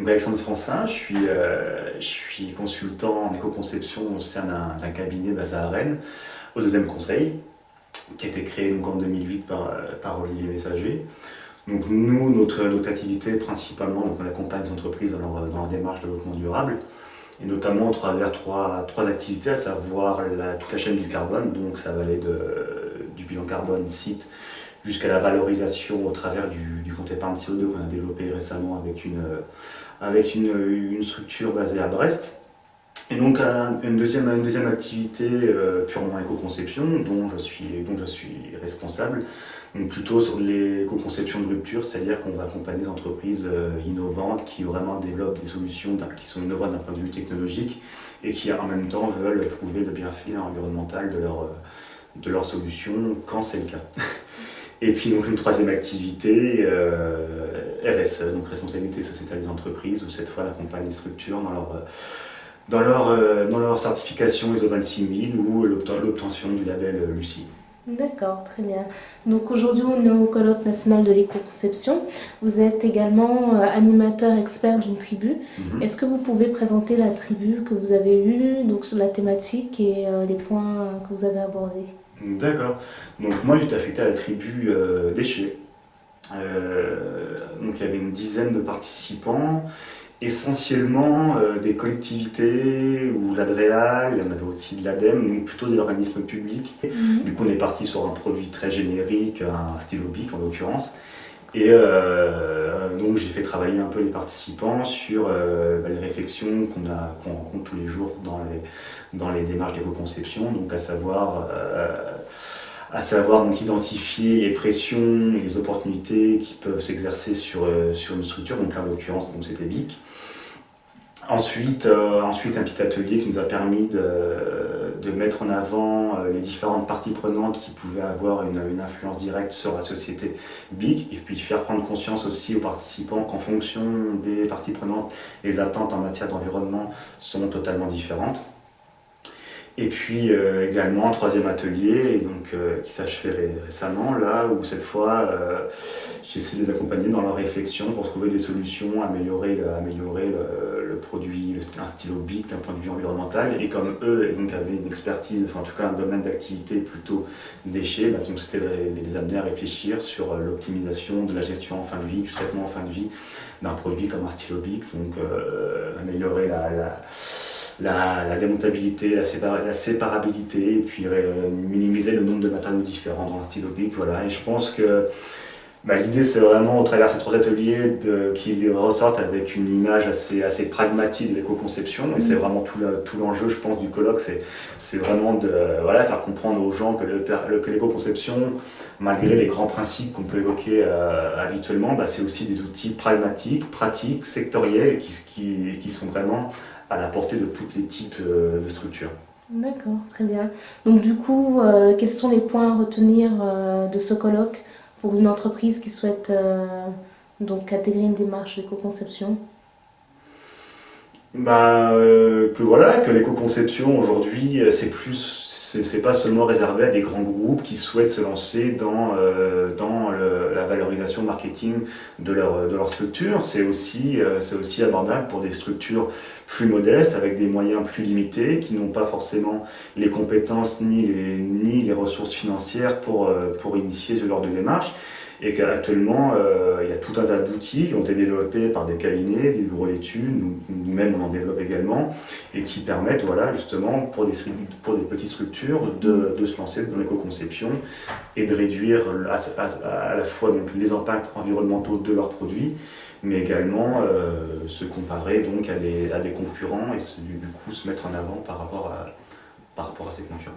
Alexandre Francin, je suis consultant en éco-conception au sein d'un cabinet basé à Rennes, au deuxième conseil, qui a été créé donc, en 2008 par Olivier Messager. Donc nous, notre activité principalement, donc on accompagne les entreprises dans leur démarche de développement durable, et notamment au travers trois activités, à savoir toute la chaîne du carbone, donc ça va aller du bilan carbone site jusqu'à la valorisation au travers du compte épargne CO2 qu'on a développé récemment avec une structure basée à Brest. Et donc une deuxième activité purement éco-conception dont je suis responsable, donc plutôt sur l'éco-conception de rupture, c'est-à-dire qu'on va accompagner des entreprises innovantes qui vraiment développent des solutions qui sont innovantes d'un point de vue technologique et qui en même temps veulent prouver le bienfait environnemental de leur solution quand c'est le cas. Et puis donc une troisième activité, RSE, donc responsabilité sociétale des entreprises, où cette fois on accompagne les structures dans leur certification ISO 26000 ou l'obtention du label Lucie. D'accord, très bien. Donc aujourd'hui, on est au colloque national de l'éco-conception. Vous êtes également animateur expert d'une tribu. Est-ce que vous pouvez présenter la tribu que vous avez eue, donc sur la thématique et les points que vous avez abordés? D'accord. Donc moi j'étais affecté à la tribu déchets. Donc il y avait une dizaine de participants, essentiellement des collectivités ou l'Adréal, il y en avait aussi de l'ADEME, donc plutôt des organismes publics. Du coup on est parti sur un produit très générique, un stylo bic en l'occurrence. Et donc j'ai fait travailler un peu les participants sur les réflexions qu'on rencontre tous les jours dans les démarches d'éco-conception, donc à savoir donc identifier les pressions et les opportunités qui peuvent s'exercer sur une structure, donc là en l'occurrence c'était BIC. Ensuite, un petit atelier qui nous a permis de mettre en avant les différentes parties prenantes qui pouvaient avoir une influence directe sur la société BIC, et puis faire prendre conscience aussi aux participants qu'en fonction des parties prenantes, les attentes en matière d'environnement sont totalement différentes. Et puis également un troisième atelier qui s'achevait récemment, là où cette fois j'essaie de les accompagner dans leur réflexion pour trouver des solutions, améliorer le produit, un stylo bic d'un point de vue environnemental. Et comme eux donc, avaient une expertise, enfin en tout cas un domaine d'activité plutôt déchets, donc c'était de les amener à réfléchir sur l'optimisation de la gestion en fin de vie, du traitement en fin de vie d'un produit comme un stylo bic, donc améliorer la démontabilité, la séparabilité, et puis minimiser le nombre de matériaux différents dans un stylo bic. Voilà. Et je pense que l'idée c'est vraiment au travers de ces trois ateliers qu'ils ressortent avec une image assez pragmatique de l'éco-conception, et c'est vraiment tout l'enjeu je pense du colloque, c'est vraiment de faire comprendre aux gens que l'éco-conception, malgré les grands principes qu'on peut évoquer habituellement, c'est aussi des outils pragmatiques, pratiques, sectoriels, qui sont vraiment à la portée de tous les types de structures. D'accord, très bien. Donc du coup, quels sont les points à retenir de ce colloque pour une entreprise qui souhaite donc intégrer une démarche d'éco-conception? Que l'éco-conception aujourd'hui, c'est pas seulement réservé à des grands groupes qui souhaitent se lancer dans la valorisation marketing de leur structure. C'est aussi abordable pour des structures plus modestes, avec des moyens plus limités, qui n'ont pas forcément les compétences ni les ressources financières pour initier ce genre de démarche. Et qu'actuellement, il y a tout un tas d'outils qui ont été développés par des cabinets, des bureaux d'études, nous-mêmes on en développe également, et qui permettent justement pour des petites structures de se lancer dans l'éco-conception et de réduire à la fois donc, les impacts environnementaux de leurs produits, mais également se comparer donc à des concurrents et du coup se mettre en avant par rapport à ces concurrents.